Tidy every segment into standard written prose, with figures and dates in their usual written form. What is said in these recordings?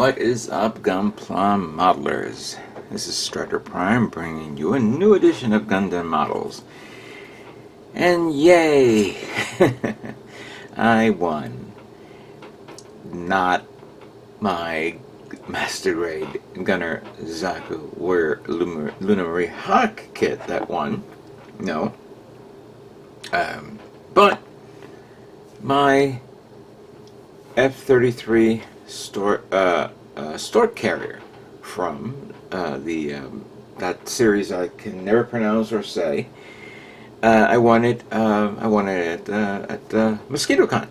What is up, Gunpla modelers? This is Strider Prime bringing you a new edition of Gundam Models. And yay! I won. Not my Master Grade Gunner Zaku Warrior Lunary Hawk kit that won. No. But my F-33 Stork Carrier from that series I can never pronounce or say. I won it at Mosquito Con.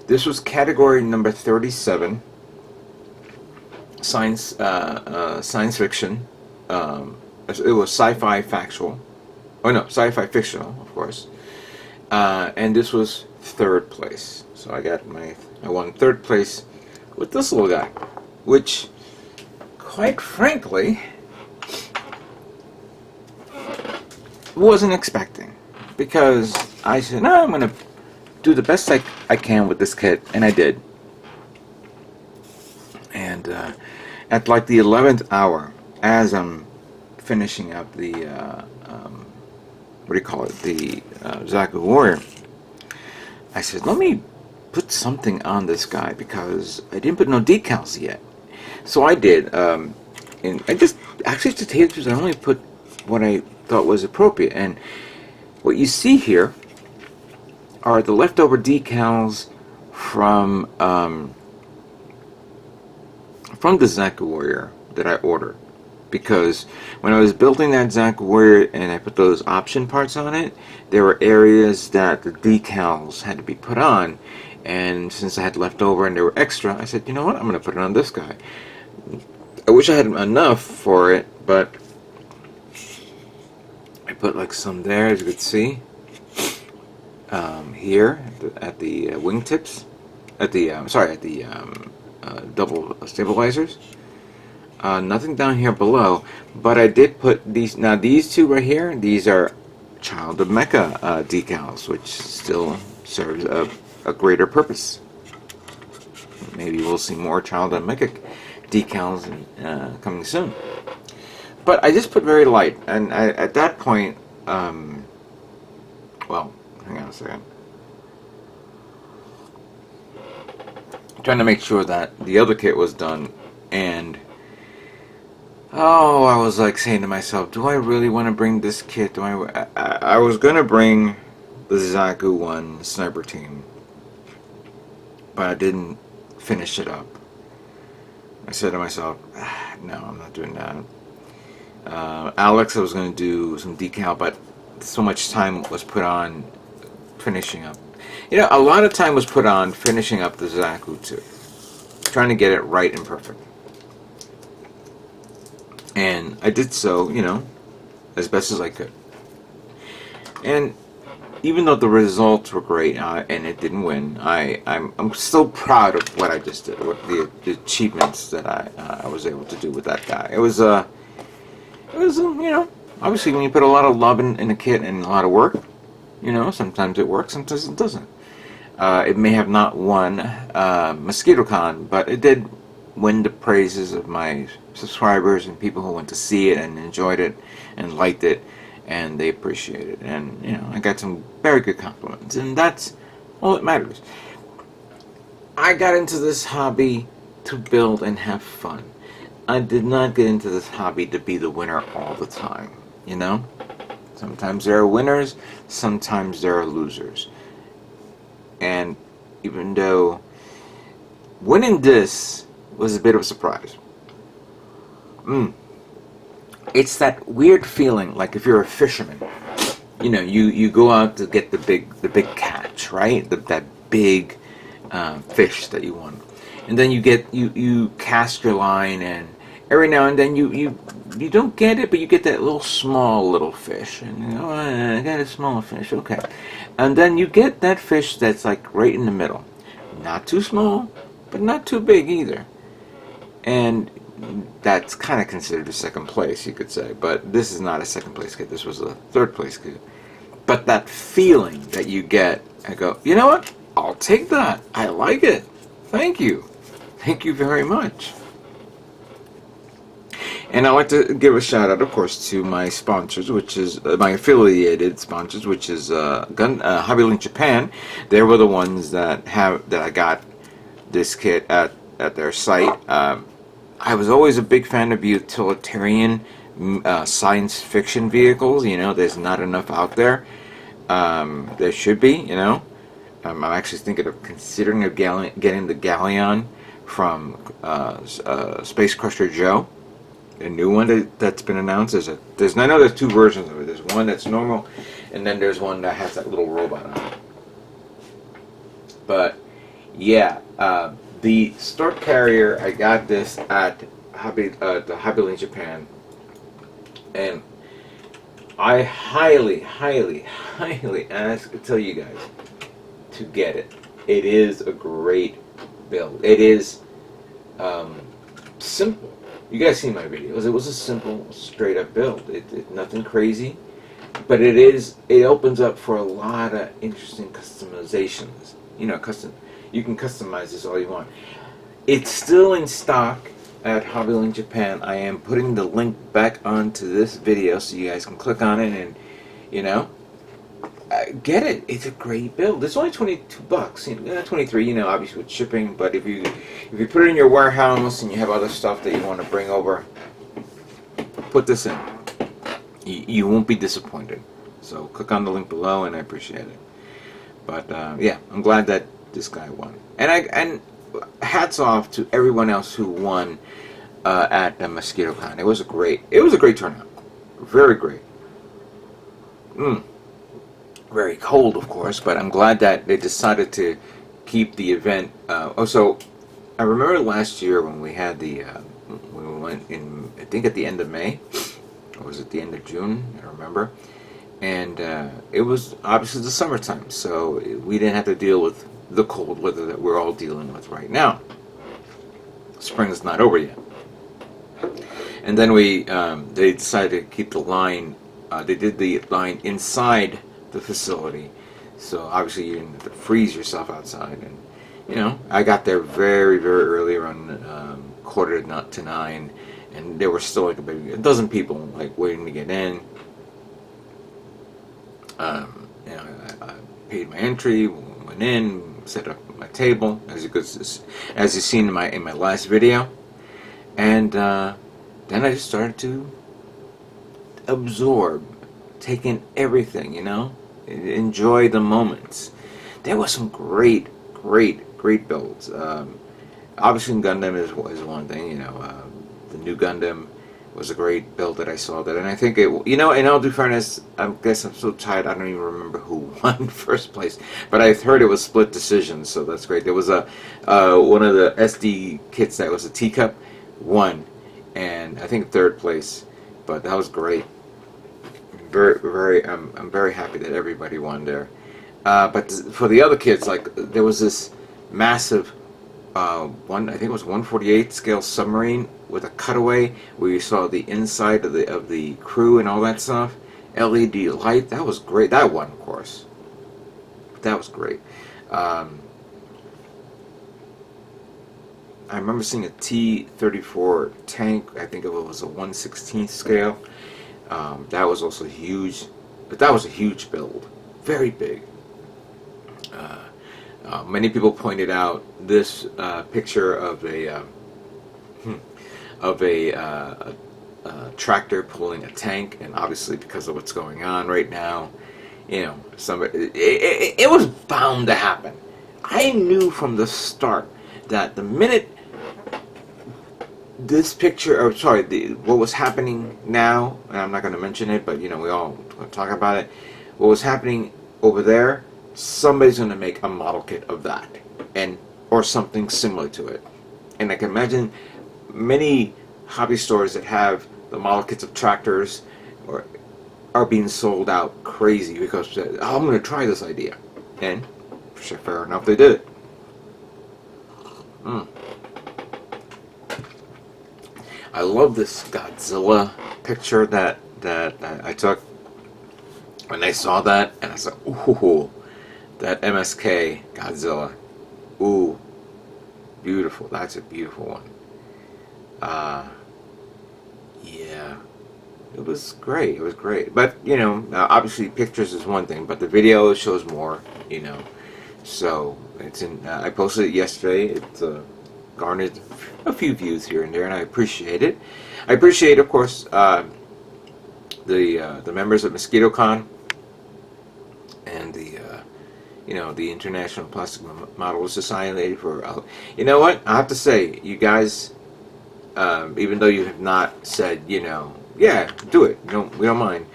This was category number 37, science fiction. It was sci-fi factual. Oh no, sci-fi fictional, of course. And this was third place. So I won third place with this little guy, which, quite frankly, wasn't expecting, because I said, no, I'm gonna do the best I can with this kit, and I did. And at like the 11th hour, as I'm finishing up the what do you call it, the Zaku Warrior, I said, let me put something on this guy, because I didn't put no decals yet. So I did, and I just, actually to tell you the truth, I only put what I thought was appropriate. And what you see here are the leftover decals from the Zaku Warrior that I ordered. Because when I was building that Zaku Warrior and I put those option parts on it, there were areas that the decals had to be put on, and since I had leftover and they were extra, I said, you know what, I'm going to put it on this guy. I wish I had enough for it, but I put like some there, as you can see, here at the wingtips, at the double stabilizers. Nothing down here below, but I did put these. Now these two right here, these are Child of Mecha decals, which still serves a greater purpose. Maybe we'll see more Child of Mecha decals coming soon. But I just put very light, and at that point, well, hang on a second. I'm trying to make sure that the other kit was done, and I was like saying to myself, do I really want to bring this kit? I was going to bring the Zaku 1 sniper team, but I didn't finish it up. I said to myself, no, I'm not doing that. Alex, I was going to do some decal, but so much time was put on finishing up. You know, a lot of time was put on finishing up the Zaku 2. Trying to get it right and perfect. And I did so, you know, as best as I could. And even though the results were great and it didn't win, I'm still proud of what I just did, what the achievements that I was able to do with that guy. It was you know, obviously when you put a lot of love in a kit and a lot of work, you know, sometimes it works, sometimes it doesn't. It may have not won Mosquito Con, but it did win the praises of my subscribers and people who went to see it and enjoyed it and liked it, and they appreciate it. And you know, I got some very good compliments, and that's all that matters. I got into this hobby to build and have fun. I did not get into this hobby to be the winner all the time, you know? Sometimes there are winners, sometimes there are losers. And even though winning this was a bit of a surprise, it's that weird feeling, like if you're a fisherman, you know, you go out to get the big catch, right? That big fish that you want, and then you cast your line, and every now and then you don't get it, but you get that little fish, and you know, I got a small fish, okay, and then you get that fish that's like right in the middle, not too small, but not too big either, and that's kind of considered a second place, you could say. But this is not a second place kit. This was a third place kit. But that feeling that you get, I go, you know what? I'll take that. I like it. Thank you. Thank you very much. And I'd like to give a shout out, of course, to my sponsors, which is my affiliated sponsors, which is Hobbylink Japan. They were the ones that I got this kit at their site. I was always a big fan of utilitarian science fiction vehicles. You know, there's not enough out there. There should be. You know, I'm actually thinking of considering getting the Galleon from Space Crusher Joe. A new one that's been announced. I know there's two versions of it. There's one that's normal, and then there's one that has that little robot on it. But yeah, the Stork Carrier, I got this at the Hobbylink Japan, and I highly tell you guys to get it. It is a great build. It is simple. You guys see my videos. It was a simple, straight up build. It nothing crazy, but it opens up for a lot of interesting customizations. You know, you can customize this all you want. It's still in stock at Hobbylink Japan. I am putting the link back onto this video so you guys can click on it and, you know, get it. It's a great build. It's only $22. You know, 23. You know, obviously with shipping. But if you put it in your warehouse and you have other stuff that you want to bring over, put this in. You won't be disappointed. So click on the link below, and I appreciate it. But yeah, I'm glad that this guy won. And hats off to everyone else who won at the Mosquito Con. It was a great turnout. Very great. Very cold, of course, but I'm glad that they decided to keep the event. Also, I remember last year when we had we went in, I think at the end of May, or was it the end of June? I don't remember. And it was obviously the summertime, so we didn't have to deal with the cold weather that we're all dealing with right now. Spring is not over yet. And then they decided to keep the line. They did the line inside the facility, so obviously you didn't have to freeze yourself outside. And you know, I got there very early, around 8:45, and there were still like a dozen people like waiting to get in. You know, I paid my entry, went in, set up my table as you've seen in my last video, and then I just started to absorb, take in everything, you know, enjoy the moments. There were some great builds. Obviously Gundam is one thing, you know. The new Gundam was a great build that I saw that, and I think it, you know, in all due fairness, I guess I'm so tired I don't even remember who won first place, but I've heard it was split decisions, so that's great. There was one of the SD kits that was a teacup won, and I think third place, but that was great. I'm very happy that everybody won there. But for the other kids, like there was this massive I think it was 1/48 scale submarine with a cutaway where you saw the inside of the crew and all that stuff. LED light, that was great. That one, of course, that was great. I remember seeing a T-34 tank. I think it was a 1/16 scale. That was also huge, but that was a huge build, very big. Many people pointed out this picture of a tractor pulling a tank, and obviously because of what's going on right now, you know, it was bound to happen. I knew from the start that the minute this picture, or sorry, what was happening now, and I'm not going to mention it, but you know, we all talk about it. What was happening over there, somebody's going to make a model kit of that, or something similar to it. And I can imagine many hobby stores that have the model kits of tractors are being sold out crazy because I'm going to try this idea, and sure, fair enough, they did it. I love this Godzilla picture that I took when I saw that, and I said, ooh, that MSK Godzilla. Ooh, beautiful. That's a beautiful one. Yeah, it was great. It was great. But you know, obviously pictures is one thing, but the video shows more. You know, so it's in. I posted it yesterday. It garnered a few views here and there, and I appreciate it. I appreciate, of course, the members of Mosquito Con and the the International Plastic Model Society for. You know what? I have to say, you guys. Even though you have not said, yeah, do it. We don't mind.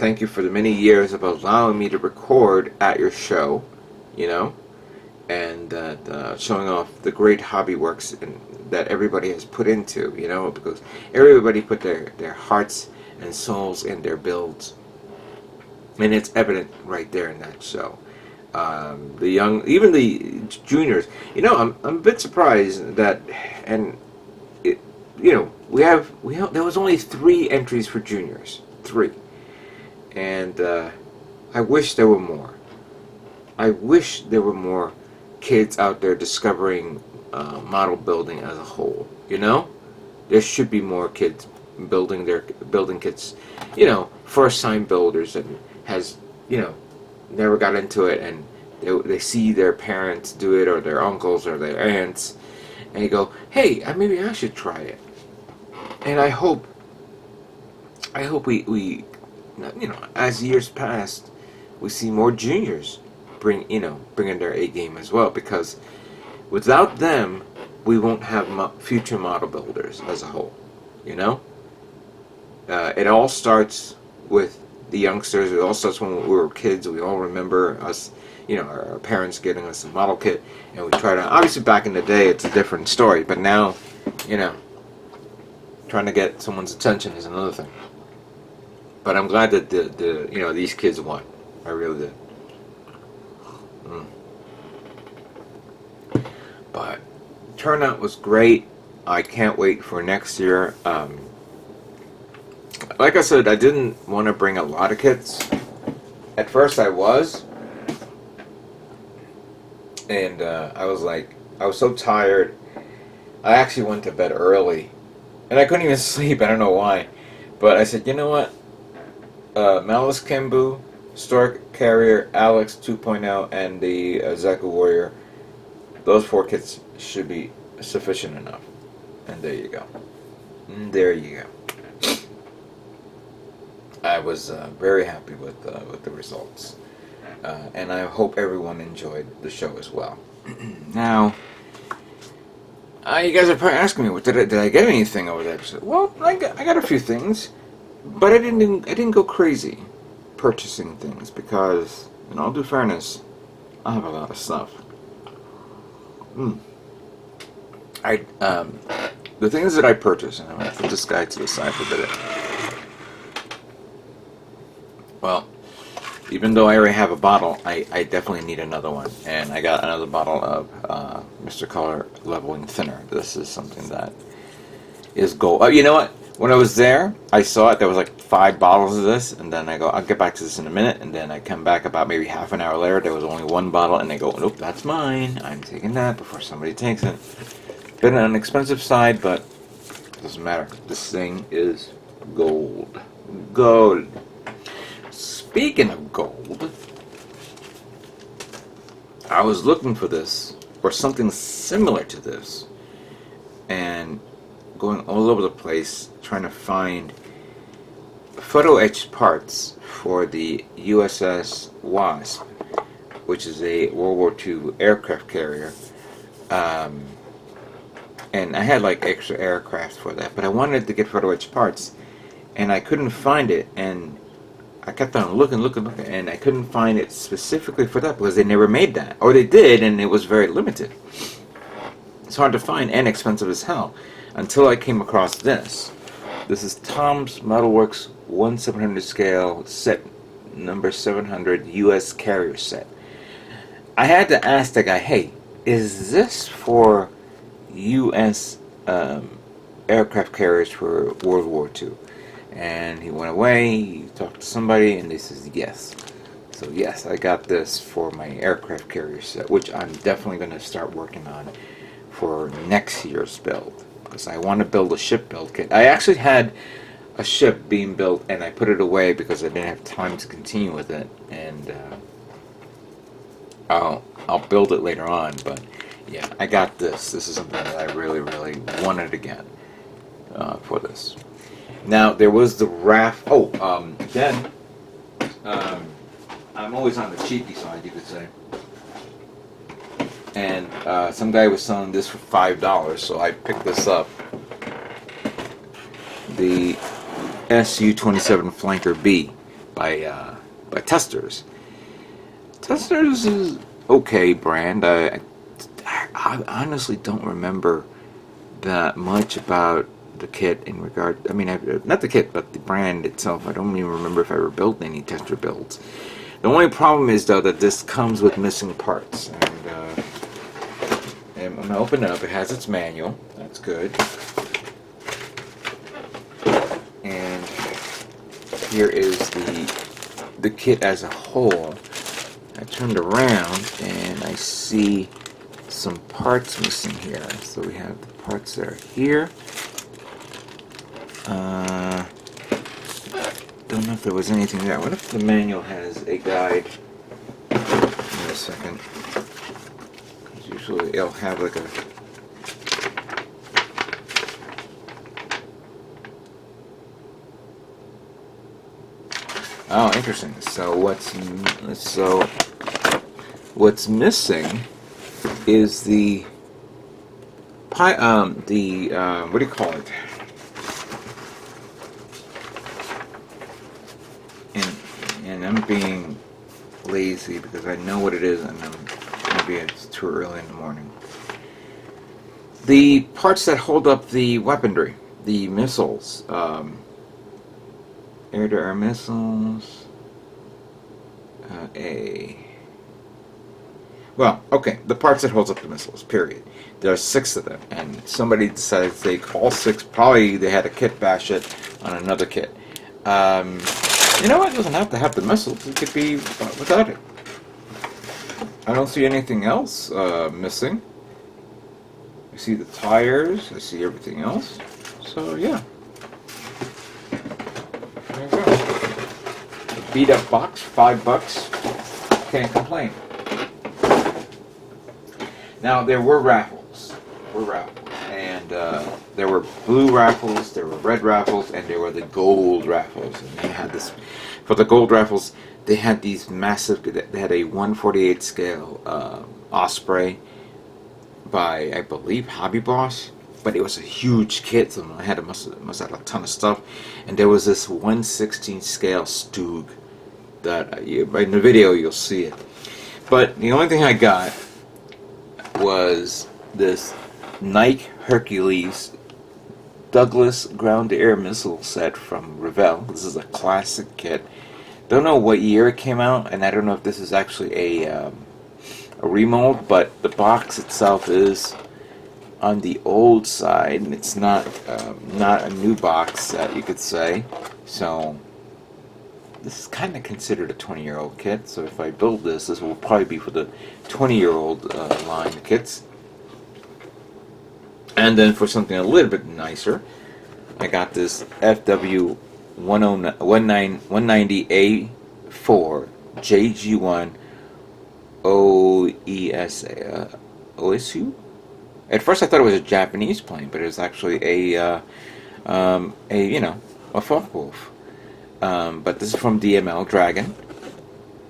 Thank you for the many years of allowing me to record at your show, and showing off the great hobby works that everybody has put into, because everybody put their hearts and souls in their builds, and it's evident right there in that show. The young, even the juniors, I'm a bit surprised that, and there was only 3 entries for juniors, 3, and I wish there were more. I wish there were more kids out there discovering model building as a whole. There should be more kids building kits. First time builders and has never got into it, and they see their parents do it or their uncles or their aunts, and you go, hey, maybe I should try it. And I hope we as years pass, we see more juniors bringing their A game as well, because without them, we won't have future model builders as a whole. It all starts with the youngsters. It all starts when we were kids. We all remember us, our parents getting us a model kit, and we try to. Obviously, back in the day, it's a different story. But now, trying to get someone's attention is another thing. But I'm glad that these kids won. I really did. But turnout was great. I can't wait for next year. Like I said, I didn't want to bring a lot of kits. At first I was. And I was so tired. I actually went to bed early. And I couldn't even sleep. I don't know why. But I said, you know what? Malice Kenbu, Stork Carrier, Alex 2.0, and the Zaku Warrior. Those 4 kits should be sufficient enough. And there you go. There you go. I was very happy with the results. And I hope everyone enjoyed the show as well. Now, you guys are probably asking me, did I get anything over there? Well, I got a few things, but I didn't go crazy purchasing things, because, in all due fairness, I have a lot of stuff. The things that I purchased, and I'm going to put this guy to the side for a bit. Well, even though I already have a bottle, I definitely need another one. And I got another bottle of Mr. Color Leveling Thinner. This is something that is gold. Oh, you know what? When I was there, I saw it. There was like 5 bottles of this. And then I go, I'll get back to this in a minute. And then I come back about maybe half an hour later. There was only 1 bottle. And they go, nope, that's mine. I'm taking that before somebody takes it. Been on an expensive side, but it doesn't matter. This thing is gold. Gold. Speaking of gold, I was looking for this, or something similar to this, and going all over the place trying to find photo etched parts for the USS Wasp, which is a World War II aircraft carrier. And I had like extra aircraft for that, but I wanted to get photo etched parts, and I couldn't find it, and I kept on looking, and I couldn't find it specifically for that, because they never made that. Or they did, and it was very limited. It's hard to find and expensive as hell. Until I came across this. This is Tom's Modelworks 1/700 scale set number 700 US carrier set. I had to ask the guy, hey, is this for US aircraft carriers for World War II? And he went away, he talked to somebody, and they says yes. So yes, I got this for my aircraft carrier set, which I'm definitely going to start working on for next year's build, because I want to build a ship build kit. I actually had a ship being built and I put it away because I didn't have time to continue with it, and I'll build it later on. But yeah, I got this. This is something that I really wanted to get for this. Now there was the raft. Then I'm always on the cheapy side, you could say. And some guy was selling this for $5, so I picked this up. The SU-27 Flanker B by Testers. Testers is okay brand. I honestly don't remember that much about the kit in regard. I mean, not the kit, but the brand itself. I don't even remember if I ever built any Tester builds. The only problem is though that this comes with missing parts, and I'm gonna open it up. It has its manual. That's good. And here is the kit as a whole. I turned around and I see some parts missing here. So we have the parts that are here. Don't know if there was anything there. What if the manual has a guide? Wait a second. Because usually it'll have like a... Oh, interesting. So what's missing is the what do you call it? And I'm being lazy because I know what it is, and maybe it's too early in the morning. The parts that hold up the weaponry, the missiles, air-to-air missiles, the parts that holds up the missiles, period. There are 6 of them, and somebody decided to take all 6. Probably they had a kit bash it on another kit. You know what? It doesn't have to have the missiles. It could be without it. I don't see anything else missing. I see the tires. I see everything else. So yeah. There you go. A beat up box, $5. Can't complain. Now there were raffles. And there were blue raffles, there were red raffles, and there were the gold raffles. And they had this, for the gold raffles, they had these massive, they had a 1/48 scale Osprey by, I believe, Hobby Boss. But it was a huge kit, so I had must have a ton of stuff. And there was this 1/16 scale Stug that in the video you'll see it. But the only thing I got was this Nike Hercules Douglas ground-to-air missile set from Revell. This is a classic kit. Don't know what year it came out, and I don't know if this is actually a remold, but the box itself is on the old side, and it's not a new box set, you could say. So this is kind of considered a 20-year-old kit. So if I build this will probably be for the 20-year-old line kits. And then for something a little bit nicer, I got this FW 190A4 JG1 OSU. At first I thought it was a Japanese plane, but it was actually a Focke-Wulf. But this is from DML Dragon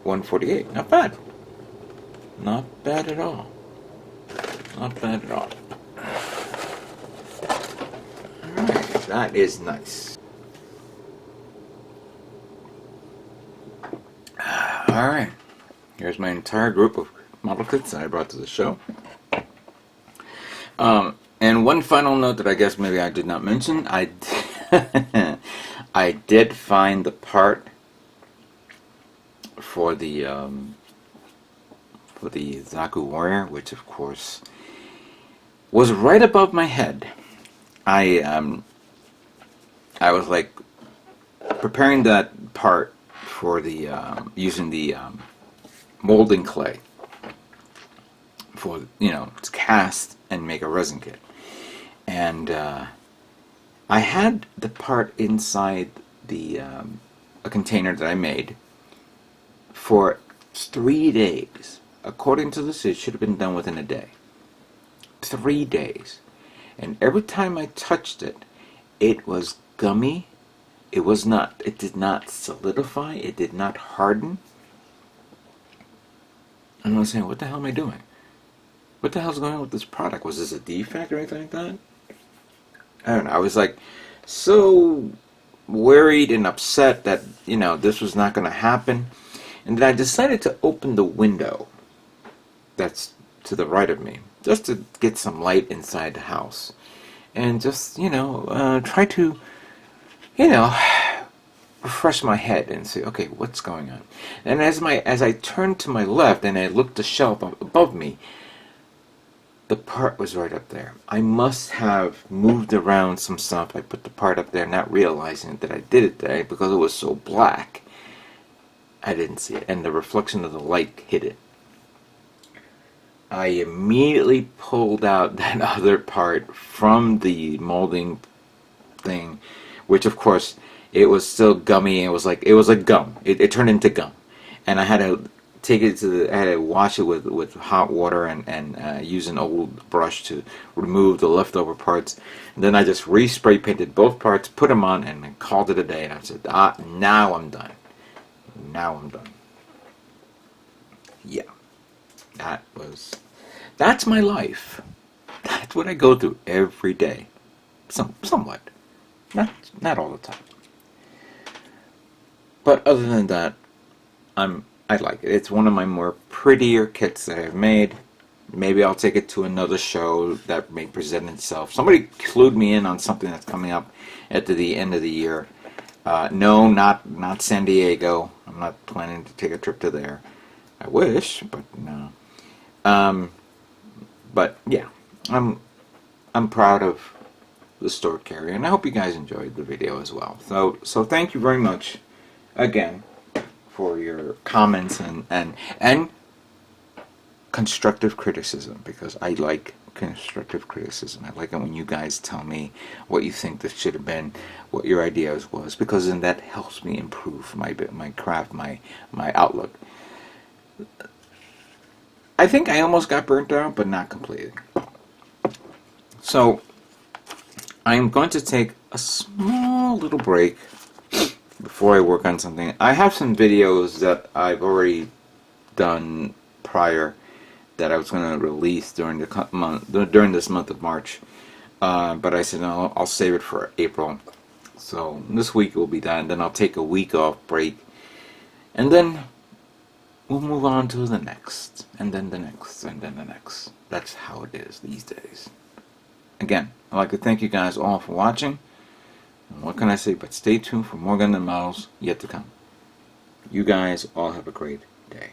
148. Not bad. Not bad at all. Not bad at all. Alright, that is nice. Alright. Here's my entire group of model kits that I brought to the show. And one final note that I guess maybe I did not mention, I did find the part for the Zaku Warrior, which of course was right above my head. I was like preparing that part for the using the molding clay for, you know, to cast and make a resin kit. And I had the part inside the a container that I made for 3 days. According to this, it should have been done within a day. 3 days. And every time I touched it, it was gummy. It did not solidify. It did not harden. And I was saying, what the hell am I doing? What the hell's going on with this product? Was this a defect or anything like that? I don't know. I was like so worried and upset that, you know, this was not going to happen. And then I decided to open the window that's to the right of me, just to get some light inside the house. And just, you know, try to, you know, refresh my head and say, okay, what's going on? And as I turned to my left and I looked the shelf above me, the part was right up there. I must have moved around some stuff. I put the part up there, not realizing that I did it there because it was so black. I didn't see it, and the reflection of the light hit it. I immediately pulled out that other part from the molding thing, which of course it was still gummy. It was like gum. It turned into gum, and I had to take it I had to wash it with hot water and use an old brush to remove the leftover parts. And then I just re-spray painted both parts, put them on, and then called it a day. And I said, now I'm done. Now I'm done. Yeah. That's my life. That's what I go through every day. Somewhat. Not all the time. But other than that, I like it. It's one of my more prettier kits that I've made. Maybe I'll take it to another show that may present itself. Somebody clued me in on something that's coming up at the end of the year. No, not San Diego. I'm not planning to take a trip to there. I wish, but no. But yeah, I'm proud of the Stork Carrier, and I hope you guys enjoyed the video as well. So thank you very much again for your comments and constructive criticism, because I like constructive criticism. I like it when you guys tell me what you think this should have been, what your ideas was, because then that helps me improve my craft, my outlook. I think I almost got burnt out, but not completely. So I'm going to take a small little break before I work on something. I have some videos that I've already done prior that I was going to release during this month of March, but I said no, I'll save it for April. So this week will be done. Then I'll take a week off break, and then we'll move on to the next, and then the next, and then the next. That's how it is these days. Again, I'd like to thank you guys all for watching. And what can I say but stay tuned for more Gundam models yet to come. You guys all have a great day.